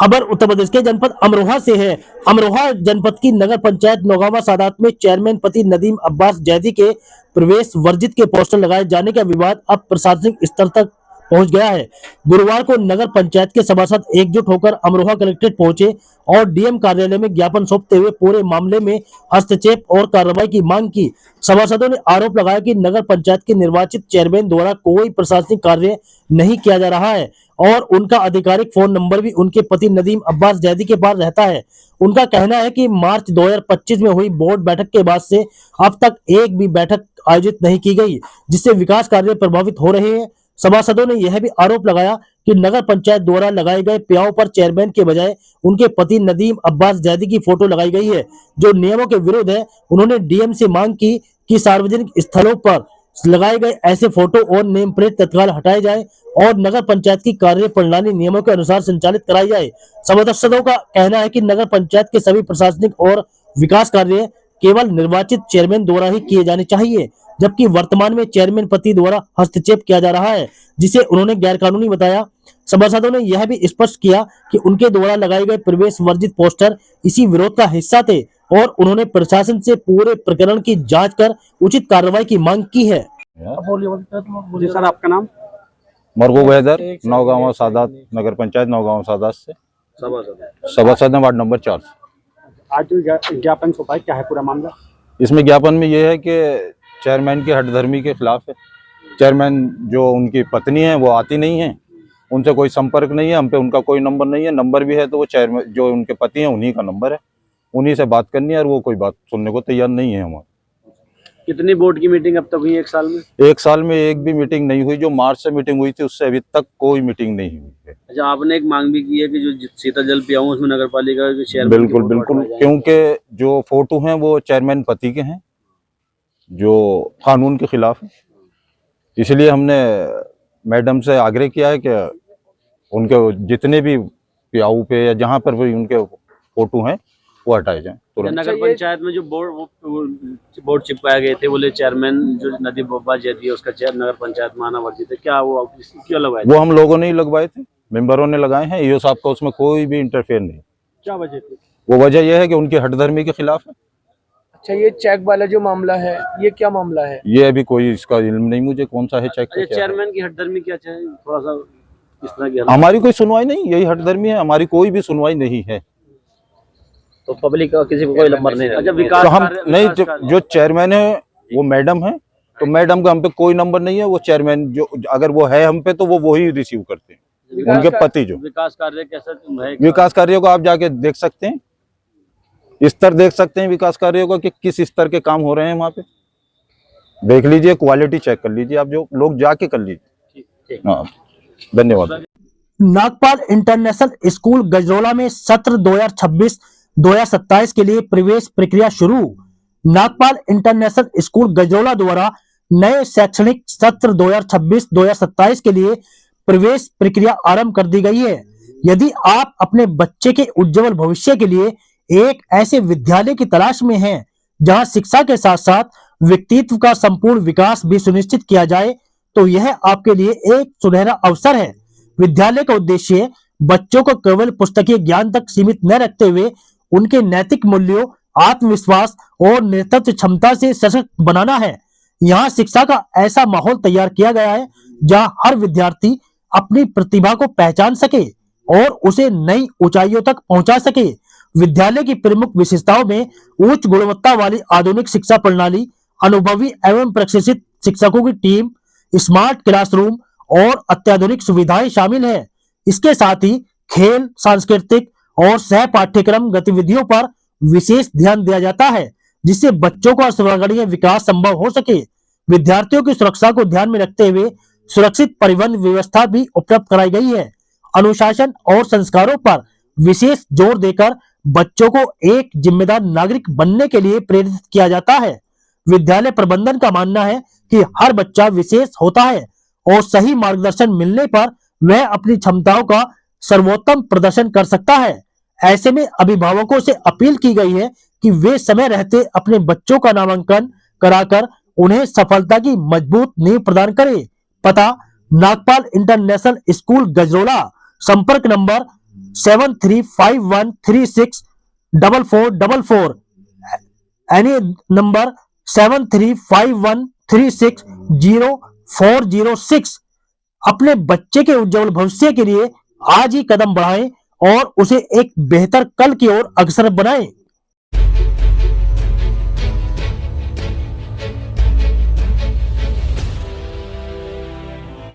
खबर उत्तर प्रदेश के जनपद अमरोहा से है। अमरोहा जनपद की नगर पंचायत नौगावा सादात में चेयरमैन पति नदीम अब्बास जैदी के प्रवेश वर्जित के पोस्टर लगाए जाने का विवाद अब प्रशासनिक स्तर तक पहुंच गया है। गुरुवार को नगर पंचायत के सभासद एकजुट होकर अमरोहा कलेक्ट्रेट पहुंचे और डीएम कार्यालय में ज्ञापन सौंपते हुए पूरे मामले में हस्तक्षेप और कार्रवाई की मांग की। सभासदों ने आरोप लगाया कि नगर पंचायत के निर्वाचित चेयरमैन द्वारा कोई प्रशासनिक कार्य नहीं किया जा रहा है और उनका आधिकारिक फोन नंबर भी उनके पति नदीम अब्बास जैदी के पास रहता है। उनका कहना है कि मार्च 2025 में हुई बोर्ड बैठक के बाद से अब तक एक भी बैठक आयोजित नहीं की गई, जिससे विकास कार्य प्रभावित हो रहे हैं। सभासदों ने यह भी आरोप लगाया कि नगर पंचायत द्वारा लगाए गए प्याओं पर चेयरमैन के बजाय उनके पति नदीम अब्बास जैदी की फोटो लगाई गई है, जो नियमों के विरुद्ध है। उन्होंने डीएम से मांग की कि सार्वजनिक स्थलों पर लगाए गए ऐसे फोटो और नेम प्लेट तत्काल हटाए जाए और नगर पंचायत की कार्य प्रणाली नियमों के अनुसार संचालित कराई जाए। सभासदों का कहना है कि नगर पंचायत के सभी प्रशासनिक और विकास कार्य केवल निर्वाचित चेयरमैन द्वारा ही किए जाने चाहिए, जबकि वर्तमान में चेयरमैन पति द्वारा हस्तक्षेप किया जा रहा है, जिसे उन्होंने गैरकानूनी बताया। सभासदों ने यह भी स्पष्ट किया कि उनके द्वारा लगाए गए प्रवेश वर्जित पोस्टर इसी विरोध का हिस्सा थे और उन्होंने प्रशासन से पूरे प्रकरण की जांच कर उचित कार्रवाई की मांग की है। जी सर, आपका नाम? मरगूब हैदर, नौगावा सादात, नगर पंचायत नौगावा सादात से सभासद वार्ड नंबर 4। आज जो ज्ञापन सौंपा है, क्या है पूरा मामला? इसमें ज्ञापन में ये है कि चेयरमैन की हठधर्मी के खिलाफ है। चेयरमैन जो उनकी पत्नी है वो आती नहीं है, उनसे कोई संपर्क नहीं है, हम पे उनका कोई नंबर नहीं है। नंबर भी है तो वो चेयरमैन जो उनके पति हैं उन्हीं का नंबर है, उन्हीं से बात करनी है और वो कोई बात सुनने को तैयार नहीं है। हमारे कितनी बोर्ड की मीटिंग अब तक हुई? एक साल में? एक साल में एक भी मीटिंग नहीं हुई। जो मार्च से मीटिंग हुई थी उससे अभी तक कोई मीटिंग नहीं हुई है। अच्छा, आपने एक मांग भी की है कि जो शीतल जल पियाऊं उसमें नगर पालिका के चेयरमैन? बिल्कुल बिल्कुल, क्योंकि जो फोटो हैं वो चेयरमैन पति के हैं, जो कानून के खिलाफ है। इसलिए हमने मैडम से आग्रह किया है कि उनके जितने भी प्याऊ पे या जहाँ पर भी उनके फोटो हैं वो हटाए जाएं तुरंत। नगर पंचायत में जो बोर्ड चिपकाए गए थे, बोले चेयरमैन जो नदीम अब्बास जैदी है उसका चेयर नगर पंचायत में आना वर्जित है, क्या वो क्यों लगवाए? वो हम लोगों ने ही लगवाए थे, मेंबरों ने लगाए हैं। ईओ साहब का उसमें कोई भी इंटरफेयर नहीं। क्या वजह थी? वो वजह यह है कि उनकी हठधर्मी के खिलाफ है। अच्छा, ये चेक वाला जो मामला है, ये क्या मामला है? ये अभी कोई इसका इल्म नहीं मुझे, कौन सा है चेक का। चेयरमैन की हठधर्मी क्या चाहिए, थोड़ा सा इस तरह की? हमारी कोई सुनवाई नहीं, यही हठधर्मी है, हमारी कोई भी सुनवाई नहीं है। तो पब्लिक का किसी को कोई नंबर नहीं? अच्छा, विकास तो हम नहीं, जो चेयरमैन है वो मैडम है, तो मैडम का हम पे कोई नंबर नहीं है। वो चेयरमैन जो अगर वो है हम पे तो वो वही रिसीव करते हैं, उनके पति। जो विकास कार्य कैसा है? विकास कार्यों को आप जाके देख सकते हैं, स्तर देख सकते हैं विकास कार्यों का कि किस स्तर के काम हो रहे हैं। वहाँ पे देख लीजिए, क्वालिटी चेक कर लीजिए, आप जो लोग जाके कर लीजिए। हाँ, धन्यवाद। नागपाल इंटरनेशनल स्कूल गजरोला में सत्र 2026-2027 के लिए प्रवेश प्रक्रिया शुरू। नागपाल इंटरनेशनल स्कूल गजरोला द्वारा नए शैक्षणिक सत्र 2026-2027 के लिए प्रवेश प्रक्रिया आरंभ कर दी गई है। यदि आप अपने बच्चे के उज्जवल भविष्य के लिए एक ऐसे विद्यालय की तलाश में हैं जहां शिक्षा के साथ साथ व्यक्तित्व का संपूर्ण विकास भी सुनिश्चित किया जाए, तो यह आपके लिए एक सुनहरा अवसर है। विद्यालय का उद्देश्य बच्चों को केवल पुस्तकीय ज्ञान तक सीमित न रखते हुए उनके नैतिक मूल्यों, आत्मविश्वास और नेतृत्व क्षमता से सशक्त बनाना है। यहाँ शिक्षा का ऐसा माहौल तैयार किया गया है जहाँ हर विद्यार्थी अपनी प्रतिभा को पहचान सके और उसे नई ऊंचाइयों तक पहुंचा सके। विद्यालय की प्रमुख विशेषताओं में उच्च गुणवत्ता वाली आधुनिक शिक्षा प्रणाली, अनुभवी एवं प्रशिक्षित शिक्षकों की टीम, स्मार्ट क्लासरूम और अत्याधुनिक सुविधाएं शामिल है। इसके साथ ही खेल, सांस्कृतिक और सह पाठ्यक्रम गतिविधियों पर विशेष ध्यान दिया जाता है, जिससे बच्चों का सर्वांगीण विकास संभव हो सके। विद्यार्थियों की सुरक्षा को ध्यान में रखते हुए सुरक्षित परिवहन व्यवस्था भी उपलब्ध कराई गई है। अनुशासन और संस्कारों पर विशेष जोर देकर बच्चों को एक जिम्मेदार नागरिक बनने के लिए प्रेरित किया जाता है। विद्यालय प्रबंधन का मानना है कि हर बच्चा विशेष होता है और सही मार्गदर्शन मिलने पर वह अपनी क्षमताओं का सर्वोत्तम प्रदर्शन कर सकता है। ऐसे में अभिभावकों से अपील की गई है कि वे समय रहते अपने बच्चों का नामांकन कराकर उन्हें सफलता की मजबूत नींव प्रदान करें। पता: नागपाल इंटरनेशनल स्कूल गजरोला, संपर्क नंबर 7351364444, any number 7351360406। अपने बच्चे के उज्जवल भविष्य के लिए आज ही कदम बढ़ाएं और उसे एक बेहतर कल की ओर अग्रसर बनाएं।